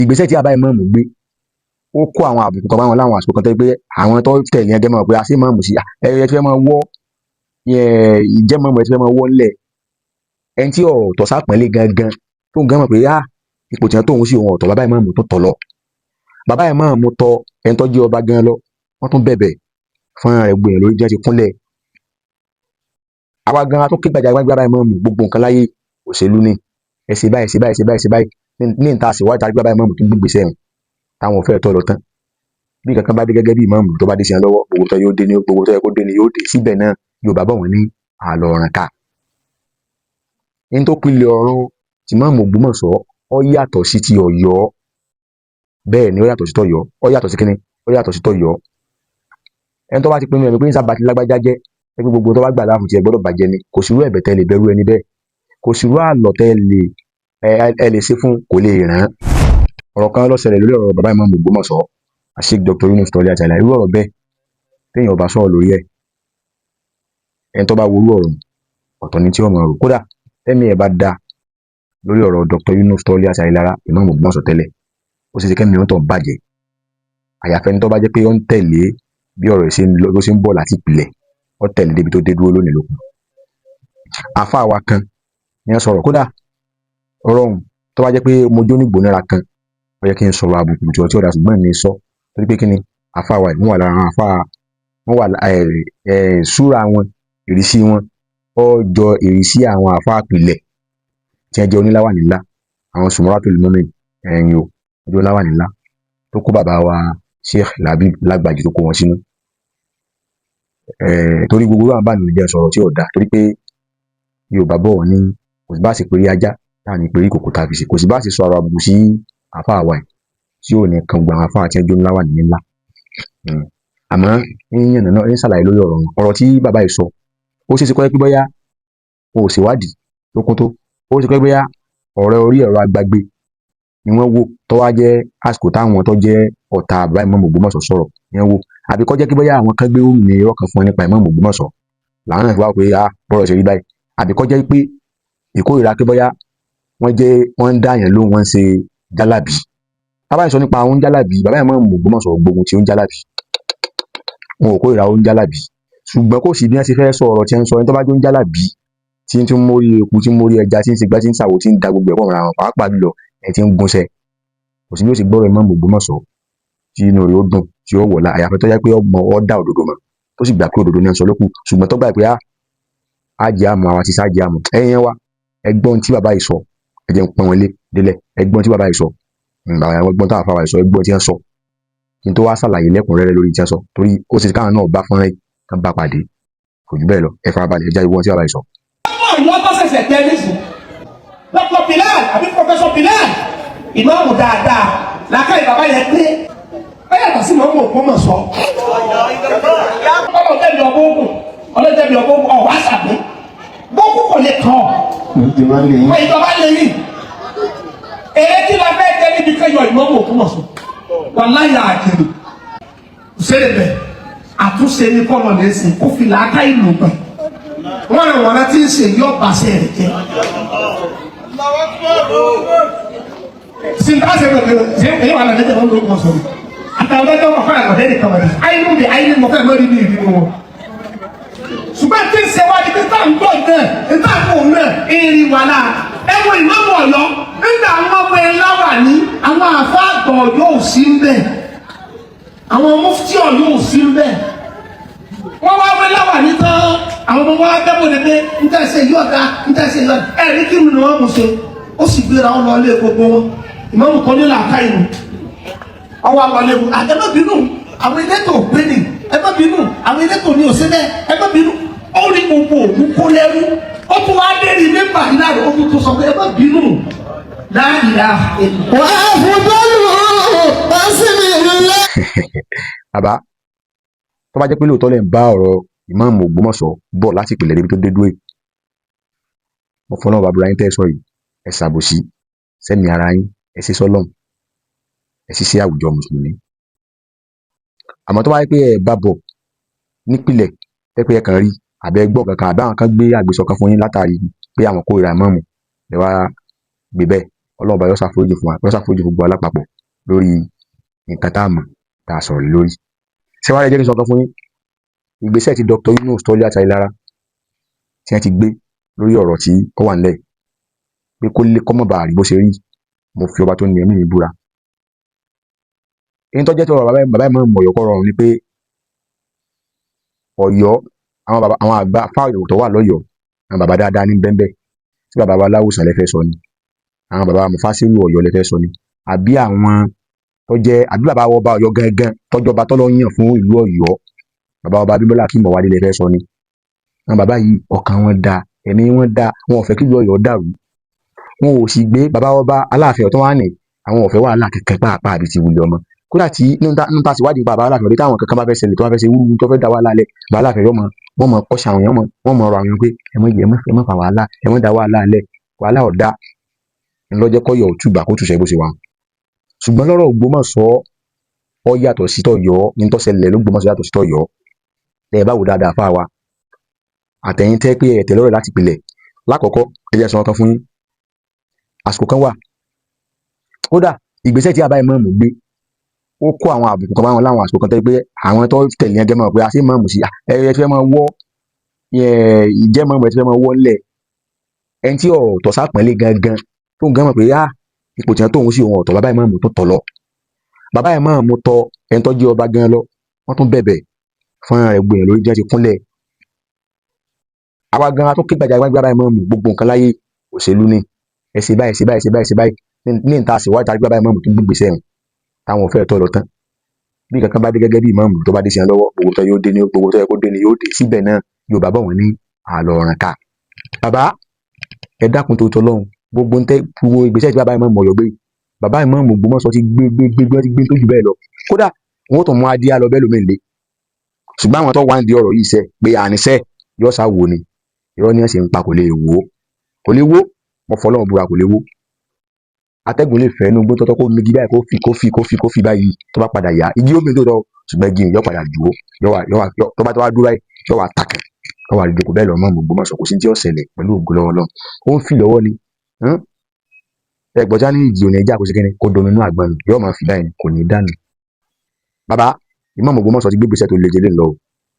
ìgbésẹ̀ tí bàbá ìmáàmù gbé ó kó àwọn àbùkù kan báwọn láwọn àsìkò kan tó pé àwọn tó tẹ̀lé ẹgbẹ́ mọ̀ pé àṣé ìmáàmù sí ẹ ti fẹ́ máa wọ́ ìjẹ́ ìmáàmù ẹ ti fẹ́ máa wọ́ ńlẹ̀ ẹni tí ọ̀tọ̀ sápẹ́lẹ̀ gangan tó ń gan mọ̀ pé ipò tí wọ́n tóun sí òun ọ̀tọ̀ bàbá ìmáàmù tó tọ̀ lọ bàbá ìmáàmù tọ ẹni tó jẹ́ ọba gan lọ wọ́n tún bẹ̀bẹ̀ fún rẹ̀ gbìyànjú lórí jẹ́ ti kúnlẹ̀ àwa gan tó kégbàjà bàbá ìmáàmù gbogbo nǹkan láyé òṣèlú ni ẹ ṣe báyìí ṣe báyìí ṣe báyìí ṣe báyìí ní ìta àṣewájú àti bàbá ìmáàmù tó gbégbèsè ẹ̀hún táwọn ò fẹ́ tọ́ lọ tán bí kankan bá dé gẹ́gẹ́ bí ìmáàmù tó bá dé sí wọn lọ́wọ́ gbogbo tó yóò dé ní gbogbo tó yẹ kó dé ní yóò dé síbẹ̀ náà Yorùbá bọ̀ wọ́n ní àlọ́ ọ̀ràn ká ní tó pilẹ̀ ọ̀rọ̀ tìmáàmù Ògbómọ̀ṣọ́ ó yàtọ̀ sí ti Ọ̀yọ́ bẹ́ẹ̀ ni ó yàtọ̀ sí tọ̀yọ́ ó yàtọ̀ sí kíní ó yàtọ̀ sí tọ̀yọ́ ẹni tó bá ti pinnu ẹ̀mí pé ní sábà ti lágbájá jẹ́ ẹgbẹ́ gbogbo tó bá gbà láàfin tiẹ̀ gbọ́dọ̀ bàjẹ́ ni kò sí irú ẹ̀bẹ̀ tẹ́ lè bẹ̀rù ẹni bẹ́ẹ̀ kò sí irú àlọ́ tẹ́ lè ṣe fún kò lè ràn án ọ̀rọ̀ kan ló ṣẹlẹ̀ lórí ọ̀rọ̀ bàbá ìmáàmù Ògbómọ̀ṣọ́ Sheikh Dr. Yunus Toliat Àìlà irú ọ̀rọ̀ bẹ́ẹ̀ téèyàn bá sọ̀rọ̀ lórí ẹ̀ ẹni tó bá wo irú ọ̀rọ̀ ọ̀tọ̀ ni tí ó mọ̀ rò kódà tẹ́mi ẹ̀ bá da lórí ọ̀rọ̀ Dr. Yunus Toliat Àìlà ìmáàmù Ògbómọ̀ṣọ́ tẹ́lẹ̀ ó sì ṣe kẹ́mi ó tọ̀ bàjẹ́ àyàfẹ́ni tó bá jẹ́ pé ó ń tẹ̀lé bí ọ̀rọ̀ ló ṣe ń bọ̀ láti ìpìlẹ̀ ó tẹ̀lé débi tó dé dúró lónìí lókun àfáà wa kan ni wọ́n sọ̀rọ̀ kódà ọ̀rọ̀ ọ̀hún tó bá jẹ́ pé mo jó ní gbónára kan ó yẹ kí n sọ̀rọ̀ àbùkù tí ọ̀dà ṣùgbọ́n ní sọ torí pé kí ni àfáà wa wọ́n wà lára àwọn àfáà wọ́n wà súra wọn ìrísí wọn ó jọ ìrísí àwọn àfáà ìpìlẹ̀ tí wọ́n jẹ́ oníláwàní ńlá àwọn Sumratul Mu'min ẹ̀yìn o ọjọ́ oníláwàní ńlá tó kó bàbá wa Sheikh Labib Lágbàjì tó kó wọn sínú torí gbogbo àwọn bá nìyẹn sọ̀rọ̀ tí ò dáa torí pé Yorùbá bọ̀ wọ́n ní kò sí bá ṣe péré ajá láàrin péré kòkó tá a fi ṣe kò sí bá ṣe sọ ọ̀rọ̀ àbùkù sí àfáà wa tí ò ní kan gbogbo àwọn àfáà tí ẹjọ́ ńlá wà nìyẹn ńlá àmọ́ yíyan náà ń ṣàlàyé lórí ọ̀rọ̀ tí bàbá yìí sọ ó ṣeé ṣe kọ́ pé bóyá o ò ṣèwádìí tó kún tó ó ṣe kọ́ pé bóyá ọ̀rẹ́ orí ẹ̀rọ agbágbé ni wọ́n wò tó wá jẹ́ àsìkò táwọn tó jẹ́ ọ̀tá bàbá Ìmáàmù Ògbómọ̀ṣọ́ sọ̀rọ̀ ni wọ́n wò àbí kọ́ jẹ́ kí bóyá àwọn kan gbé òrùn ní irọ́ kan fún ẹ nípa Ìmáàmù Ògbómọ̀ṣọ́ làwọn náà fi wá pé bọ́rọ̀ ṣe rí báyìí àbí kọ́ jẹ́ pé ìkórìíra pé bóyá wọ́n ń dá àyàn lóhùn wọ́n ń ṣe jálàbí tábà sọ nípa àwọn jálàbí bàbá Ìmáàmù Ògbómọ̀ṣọ́ gbógun ti ń jálàbí wọn ò kórìíra ó ń jálàbí ṣùgbọ́n kò sí bí wọ́n ṣe fẹ́ sọ ọ̀rọ̀ tí wọ́n sọ ẹni tó bá jó ń jálàbí tí ń tún mórí eku tí ń mórí ẹja tí ń ṣe gbá tí ń ṣàwò tí ń da gbogbo ẹ̀kọ́ mọ́ra wọn pàápàá jùlọ ẹ̀ tí ń gúnṣẹ́ kò sí bí ó ṣe gbọ́rọ̀ Ìmáàmù Ògbómọ̀ṣọ́ tí inú rẹ̀ ó dùn tí ó wọ̀lá àyàfẹ́ tó jẹ́ pé ọmọ ọ dá òdodo mọ̀ tó sì gbà pé òdodo ní ẹ̀ sọ lókù ṣùgbọ́n tó gbà pé àjẹ́ àmọ́ àwa ti sáàjẹ́ àmọ́ ẹ̀yìn wa ẹgbọ́n tí bàbá yìí sọ ẹ̀jẹ̀ ń pọ́n wọn lé délẹ̀ ẹgbọ́n tí bàbá yìí sọ ẹgbọ́n táwọn afáwà yìí sọ ẹgbọ́n tí wọ́n sọ kí n tó wá ṣàlàyé lẹ́kùnrẹ́rẹ́ lórí tí wọ́n sọ torí ó sì káwọn náà bá fọ́nrán yìí kán bá pàdé kò jù bẹ́ẹ̀ lọ ẹ farabalẹ̀ ẹ já ìwọ́n tí bàbá yìí sọ. ìwọ́n tó ṣẹ̀ṣẹ̀ tẹ́ nísìn Dr. Bilal àbí Professor Bilal ìmáàmù dáadáa làákàyè bàbá yẹn pé ẹ yàtọ̀ sí mọ́mú Ògbómọ̀ṣọ́ ọlọ́dẹ̀bí ọgbógun ọ̀wá sàbí gbógun kò lè kàn ọ́ ìjọba lè rí èrè tí la fẹ́ jẹ́ níbi kẹyọ ìmọ̀mù Ògbómọ̀ṣọ́ wàláyà àjẹrò ṣẹlẹ̀ àtúnṣe ní kọ́nà lẹ́sìn kó fi làákà ìlú gbà wọ́n rẹ̀ wọ́n láti ń ṣe yọ bàṣẹ rẹ̀ jẹ́ sintaase bẹ̀rẹ̀ èyí wà lálẹ́ tẹ̀wọ́n lóògùn ọ̀sọ̀ àtàwọn ọjọ́ wọn fẹ́ràn ọ̀dẹ́ nìkan wọ̀nyí ayélujára bí ayélujára mọ̀fẹ́ lórí ní ìlú wọn. ṣùgbọ́n tí ń ṣe wá ní títà ń gbọ́ náà títà ń bò náà ìrìn wà náà ẹ̀wọ̀n ìmọ̀mọ̀ ọ̀yọ́ nígbà àwọn ọmọ ẹ̀ láwà ní àwọn àfáàgbọ̀ yóò sí ń bẹ̀ àwọn mufti yóò sí ń bẹ̀ wọ́n wá wẹ́ láwà ní tán àwọn ọmọ wa bẹ́ bọ̀dẹ̀ pé ń tẹ̀sẹ̀ yọ̀ọ̀dá ń tẹ̀sẹ̀ yọ̀ọ̀dá ẹ̀rí kí ni wọ́n mú ṣe ó sì gbéra wọn lọ ilé gbogbo wọn ìmọ̀mù kan ní làákà ìlú ọwọ́ àwọn ọlẹ́wù àtẹ́mọ́bínú àwọn ilé tó gbé ní ẹgbẹ́bínú àwọn ilé tó ní òṣèlẹ̀ ẹgbẹ́bínú ó rí gbogbo òkú kó lẹ́rú ó tún wá dé ní mẹ́fà ìlànà ó tún tó sọ pé ẹgbẹ́bínú láàyè wà á fún bọ́ọ̀lù pàṣípì ńlá. bàbá tó bá jẹ́ pé lóòótọ́ lẹ̀ ń bá ọ̀rọ̀ Ìmáàmù Ògbómọ̀ṣọ́ bọ̀ láti ìpìlẹ̀ débi tó dé dúró yìí mo fọ́nà bàbá yín tẹ́ sọ yìí ẹ ṣàbòsí sẹ́mi ara yín ẹ ṣe sọ́lọ́m ẹ ṣiṣẹ́ àwùjọ mùsùlùmí àmọ́ tó bá yẹ pé ẹ bá bọ̀ nípìnlẹ̀ pẹ́pẹ́ ẹ kàn rí àbẹ́ gbọ́ kankan àbẹ́ àwọn kan gbé àgbésọ kan fún yín látàrí pé àwọn kórìíra Ìmáàmù ẹ wá gbé bẹ́ẹ̀ Ọlọ́run bá yọ ṣàforíjì fún wa yọ ṣàforíjì fún gbogbo alápapọ̀ lórí nǹkan tá a mọ̀ tá a sọ̀rọ̀ lórí. Ṣé wàá rẹ jẹ́ kí n sọ kan fún yín ìgbésẹ̀ tí Dr. Yunus Toliat Ayélára tí wọ́n ti gbé lórí ọ̀rọ̀ tí ó wà nílẹ̀ pé kó lé kọ́mọ̀ bá rí bó ṣe rí mo fi ọba tó ní ẹ̀mí mi búra. Èyí tó jẹ́ tí ọ̀rọ̀ bàbá ìmọ̀ Ọ̀yọ́ kọ́ rọrùn ni pé Ọ̀yọ́ àwọn àgbà fáwọn tó wà lọ́yọ̀ọ́ àwọn bàbá dáadáa ní bẹ́ńbẹ́ tí bàbá wa Láwùsàn lẹ́fẹ́ sọ ni àwọn bàbá Mufasiru Ọ̀yọ́ lẹ́fẹ́ sọ ni àbí àwọn tó jẹ́ àbí bàbá ọba Ọ̀yọ́ gangan tọ́jọba tọ́lọ́ yàn fún ìlú Ọ̀yọ́ bàbá ọba Abímbọ́lá Akeem Ọwálé lẹ́fẹ́ sọ ni àwọn bàbá yìí ọkàn wọn da ẹ̀mí wọn da wọn ò fẹ́ kí ìlú Ọ̀yọ́ dàrú wọn ò sì gbé bàbá ọba Aláàfin Ọ̀tún wà ní àwọn ò fẹ́ wàhálà kẹ̀kẹ́ pàápàá àbí ti wulẹ̀ ọmọ kódà tí níta sì wádìí bàbá Aláàfin Ọ̀tún táwọn kankan bá fẹ́ ṣẹlẹ̀ tó bá fẹ́ ṣe wúrú tó fẹ́ da wàhálà lẹ̀ bàbá Aláàfin Ọ̀tún wọ́n mọ kọ́ṣà àwọn èèyàn wọ́n mọ ọ̀rọ̀ àwọn pé ẹ mọ́ fa wàhálà ẹ mọ́ da wàhálà lẹ̀ wàhálà ọ̀dà ńlọ́jẹ́ kọ́yọ̀ òtúgbà kó túṣẹ́ bó ṣe wà. Ṣùgbọ́n lọ́rọ̀ Ògbómọ̀ṣọ́ ó yàtọ̀ sí tọ̀yọ́ ní tó ṣẹlẹ̀ l'Ógbómọ̀ṣọ́ yàtọ̀ sí tọ̀yọ́ ẹ bá wò dáadáa fáà wa àtẹ̀yìn tẹ́ pé ẹ̀tẹ̀ lọ́rọ̀ láti pilẹ̀ lákọ̀ọ́kọ́ ẹ jẹ́ sọ kan fún yín àsìkò kan wà kódà ìgbésẹ̀ tí àbá ìmáàmù gbé ó kó àwọn àbùkù kan báwọn láwọn àsìkò kan tẹ́ pé àwọn tó tẹ̀lé ẹgẹ́ mọ̀ pé àṣé ìmáàmù sí ẹ fẹ́ máa wọ́ ìjẹ́ mọ̀ ẹ fẹ́ máa wọ́ lẹ̀ ẹni tí ọ̀rọ̀ tọ̀ sápẹ́lẹ̀ gangan tó ń gan mọ̀ pé ipò tí wọ́n tóun sí òun ọ̀tọ̀ bàbá ìmáàmù tó tọ̀ lọ bàbá ìmáàmù tọ ẹni tó jẹ́ ọba gan lọ wọ́n tún bẹ̀bẹ̀ fún rẹ̀ gbìyànjú lórí jẹ́ ti kúnlẹ̀ àwa gan tó kégbàjà bàbá ìmáàmù gbogbo nǹkan láyé òṣèlú ni ẹ ṣe báyìí ṣe báyìí ṣe báyìí ṣe báyìí ní ìta àṣewájú àti bàbá ìmáàmù tó gbégbèsè ẹ̀hún táwọn òfẹ́ tọ́ lọ tán bí kankan bá dé gẹ́gẹ́ bí ìmáàmù tó bá dé sí ẹ lọ́wọ́ gbogbo tó yẹ kó dé ni yóò dé síbẹ̀ náà Yorùbá bọ̀ wọ́n ní àlọ́ ọ̀ràn ká bàbá ẹ dákun tó tọ́ lọ́hùn gbogbo ìgbésẹ̀ tí bàbá ìmáàmù Ọ̀yọ́ gbé bàbá ìmáàmù Ògbómọ̀ṣọ́ ti gbé tó jù bẹ́ẹ̀ lọ kódà wọn tó mú adíyá lọ bẹ́ẹ̀ lómi lé ṣùgbọ́n àwọn tó wá ń di ọ̀rọ̀ yìí sẹ́ pé àníṣẹ́ yóò sá wò ni irọ́ ni ẹ̀ sì ń pa kò lè wò mo fọlọ́run búra kò lè wò atẹ́gùn lè fẹ́ inú gbó tọ́tọ́ kó migi báyìí kó fi báyìí tó bá padà yá igi omi tó tọ́ ṣùgbọ́n igi yóò padà dúró tó bá dúró báyìí yóò wá takàn yóò wá dìde kò bẹ́ẹ̀ lọ mọ́ Ògbómọ̀ṣọ́ kò sí tí ó ṣẹlẹ̀ pẹ̀lú ògo lọ́wọ́ lọ ó ń fi lọ́wọ́ ni ẹgbọ́já ní ìjì òní ẹja kò sí kíni kó dominú àgbọn ni yóò máa fi báyìí kò ní dànù bàbá Ìmáàmù Ògbómọ̀ṣọ́ ti gbégbèsè tó le jẹlé lọ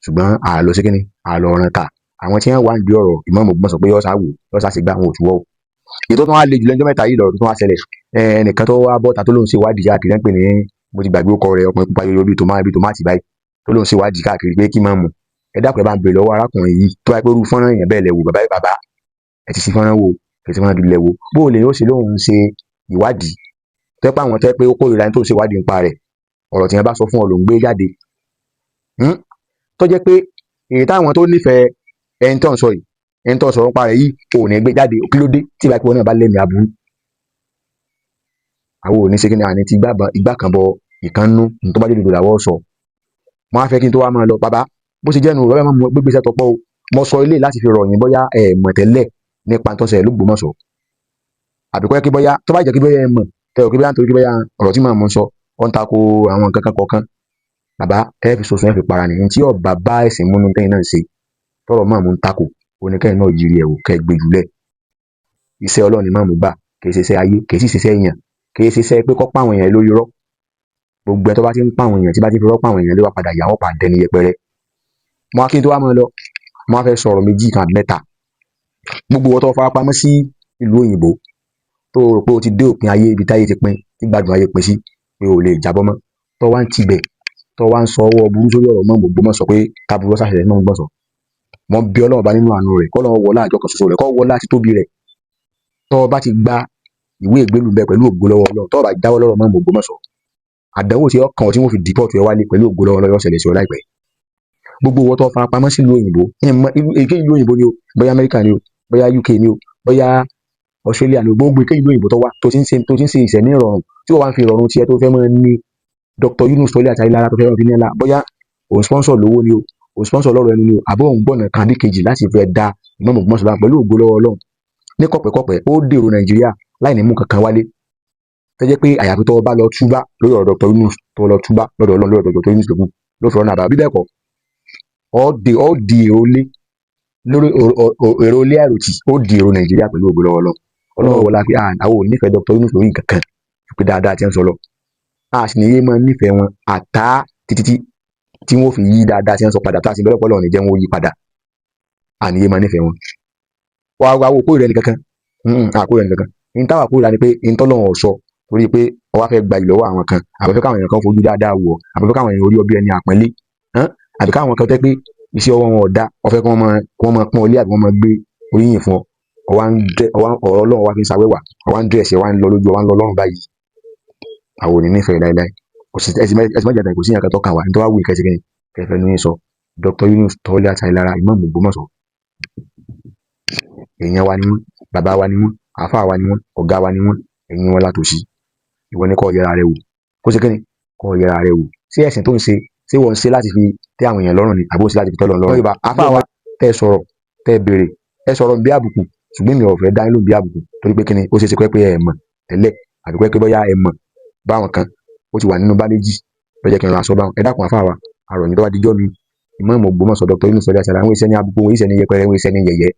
ṣùgbọ́n àlọ́ sí kíni àlọ́ ọ̀ràn ká àwọn tí wọ́n wá ń di ọ̀rọ̀ Ìmáàmù Ògbómọ̀ṣọ́ pé yóò sá sí gbá wọn ò túwọ́ o ètò tó wá le jùlọ ẹjọ́ mẹ́ta yìí lọ tó wá ṣẹlẹ̀ ẹnìkan tó wá bọ́ta tó lóun ṣe wádìí káàkiri ń pè ní mo ti gbàgbé ọkọ rẹ̀ ọkùnrin pupa yóyó bíi tòmátì báyìí tó lóun ṣe wádìí káàkiri pé kí Ìmáàmù ẹ dákun ẹ bá ń bèrè lọ́wọ́ arákùnrin yìí tó wáyé pé irú fọ́nrán yẹn bẹ́ẹ̀ lẹ̀ wò bàbá ẹ ti sí fọ́nrán wò ẹ ti fọ́nrán gidi lẹ̀ wò bó o lè yóò ṣe lóun ṣe ìwádìí tẹ́ pé àwọn tẹ́ pé ó kórìíra ẹni tó ṣe ìwádìí nípa rẹ̀ ọ̀rọ̀ tí wọ́n bá sọ fún ọ ló ń gbé jáde tó jẹ́ pé èyí táwọn tó nífẹ̀ẹ́ ẹni tó ń sọ yìí ẹni tó ń sọ̀rọ̀ nípa rẹ̀ yìí ò ní gbé jáde kí ló dé tí ìbá ìpínlẹ̀ náà bá lẹ́mìí aburú àwọn ò ní ṣe kí ni àní ti igbá kan bọ ìkànnú ní tó bá dé dòdò làwọ̀ sọ wọn á fẹ́ kí n tó wá máa lọ bàbá bó ṣe jẹ́nu rẹ̀ máa gbégbèsè tọpọ́ o mo sọ ilé láti fi ròyìn bóyá ẹ mọ̀ tẹ́lẹ̀ nípa tó ṣẹlẹ̀ l'Ógbómọ̀ṣọ́ àbíkọ́ kí bóyá tó bá jẹ́ kí bóyá ẹ mọ̀ tẹ̀wọ̀ kí bóyá nítorí kí bóyá ọ̀rọ̀ tí màá mọ̀ sọ ó ń tako àwọn nǹkan kan kọ̀ọ̀kan bàbá ẹ fi soso ẹ fi para nìyẹn tí ọba bá ẹ̀sìn múnú tẹ́yìn náà ṣe tọrọ máa mú ń tako oníkẹ́yìn náà yiri ẹ̀wò kẹ́ gbé jùlẹ̀ iṣẹ́ Ọlọ́run ni máa mú gbà kì í ṣe iṣẹ́ ayé kì í sì ṣe iṣẹ́ èèyàn kì í ṣe iṣẹ́ pé kọ́ pa àwọn èèyàn lórí rọ́ gbogbo ẹ tó bá ti ń pa àwọn èèyàn tí bá ti fi rọ́ pa àwọn èèyàn lé wá padà yà wọ́n pa dẹni yẹpẹrẹ mo á kí n tó wá máa lọ mo á fẹ́ sọ̀rọ̀ méjì kan mẹ́ta gbogbo wọn tó fara pamọ́ sí ìlú òyìnbó tó rò pé o ti dé òpin ayé ibi táyé ti pin tí gbádùn ayé pin sí pé o lè jábọ́ mọ́ tó wá ń tibẹ̀ tó wá ń sọ ọwọ́ burú sórí ọ̀rọ̀ mọ́ Ògbómọ̀ṣọ́ pé káburú ṣàṣẹlẹ̀ náà Ògbómọ̀ṣọ́ mo bí Ọlọ́run bá nínú àánú rẹ̀ kọ́ lọ́wọ́ wọlá àjọ kan ṣoṣo rẹ̀ kọ́ wọlá àti tóbi rẹ̀ tó bá ti gba ìwé ìgbélú bẹ pẹ̀lú ògo lọ́wọ́ Ọlọ́run tó bá jáwọ́ lọ́rọ̀ mọ́ Ògbómọ̀ṣọ́ àdánwò tí ọkàn tí wọ́n fi dìpọ́ọ̀tù ẹ wálé pẹ̀lú ògo lọ́wọ́ Ọlọ́run ṣẹlẹ̀ sí ọ láìpẹ́ gbogbo owó tó fara pamọ́ sí ìlú òyìnbó èkéyìí ìlú òyìnbó ni o bóyá Amẹ́ríkà ni o bóyá UK ni o bóyá Australia ni o gbogbo èkéyìí ìlú òyìnbó tó wá tó ti ń ṣe ìṣẹ̀mí ìrọ̀rùn tí wọ́n wá ń fi ìrọ̀rùn tiẹ̀ tó fẹ́ mọ́ ní Dr. Yunus Toliat Ayélára tó fẹ́ mọ́ fi ní ẹ̀la bóyá òun sponsor lówó ni o òun sponsor lọ́rọ̀ ẹnu ni o àbọ̀ òun gbọ́nà kan bí kejì láti fẹ́ da Ìmáàmù Ògbómọ̀ṣọ́ láwọn pẹ̀lú ògo lọ́wọ́ Ọlọ́run ní kọ̀pẹ̀kọ̀pẹ̀ ó dèrò Nàìjíríà láì ní mú kankan wálé tó jẹ́ pé àyàfi tó bá lọ túbá lórí ọ̀rọ̀ Dr. Yunus tó lọ túbá lọ́dọ̀ Ọlọ́run lórí ọ̀rọ̀ Dr. Yunus lókun ló fi ọ̀nà àbá bí bẹ́ẹ̀ kọ́ ó di èrò lé lórí èrò lé àròtì ó di èrò Nàìjíríà pẹ̀lú ògo lọ́wọ́ Ọlọ́run Ọlọ́run wọlá pé àwọn ò nífẹ̀ẹ́ Dr. Yunus lórí nǹkan kan pé dáadáa tí ń sọ lọ a sì ní yé máa nífẹ̀ẹ́ wọn àtá títí tí wọ́n fi yí dáadáa tí ń sọ padà tá a sì bẹ́ẹ̀ pọ́lọ́ ní jẹ́ wọn ó yí padà a ní yé máa nífẹ̀ẹ́ wọn. wàá wo kórìíra ẹni kankan àkórìíra ẹni kankan ní táwa kórìíra ni pé ní tọ́lọ́run sọ torí pé ọwọ́ fẹ́ gba ìlọ́wọ́ àwọn kan àbẹ̀fẹ́ káwọn èèyàn kan fojú dáadáa wọ̀ àbẹ̀fẹ́ káwọn èèyàn orí ọbẹ̀ ẹni àpọ́nlé àbí káwọn kan tẹ́ pé iṣẹ́ ọwọ́ wọn ọ̀dà ọ̀fẹ́ kí wọ́n máa pọ́n ọlé àbí wọ́n máa gbé oríyìn fún ọ ọ̀rọ̀ Ọlọ́run wá fi ń sawẹ́wà ọwá ń dún ẹ̀sẹ̀ wá ń lọ lójú ọwá ń lọ lọ́rùn báyìí àwọn ò ní nífẹ̀ẹ́ láéláé ẹ̀sìn mẹ́jẹ̀dá kò sí ìyàkẹ́ tọ́ka wa nítorí wá wù ìkẹ́sì kẹ́ni kẹfẹ́ ní sọ Dr. Yunus Tọ́lá Àtàìlára Ìmáàmù Ògbómọ̀ṣọ́ èèyàn wa ni wọ́n bàbá wa ni wọ́n àáfàá wa ni wọ́n ọ̀gá wa ni wọ́n ẹ̀yìn wọn látòsí ìwọ ni kó yẹra rẹ wò kó ṣe kẹ́ni kó yẹra rẹ wò sí ẹ̀sìn tó ń ṣe ṣé wọ́n ń ṣe láti fi tẹ́ àwọn èèyàn lọ́rùn ni àbó ṣe láti fi tọ́lọ̀ lọ́rùn. àáfàá wa tẹ́ sọ̀rọ̀ tẹ́ béèrè ẹ sọ̀rọ̀ bí àbùkù ṣùgbọ́n mi ò fẹ́ dá lóhùn bí àbùkù torí pé kíni ó ṣe é ṣe pé ẹ mọ̀ tẹ́lẹ̀ àbí pé bóyá ẹ mọ̀ báwọn kan ó ti wà nínú báléjì lọ́jọ́ kí n ra aṣọ báwọn ẹ dákun àfáà wa àròyìn tó wá dijọ́ mi Ìmáàmù Ògbómọ̀ṣọ́ Dr. Yunus Tọ́lá Àtàìlára àwọn iṣẹ́ ní àbùkù wọn iṣẹ́ ní yẹpẹrẹ wọn iṣẹ́ ní yẹ̀yẹ́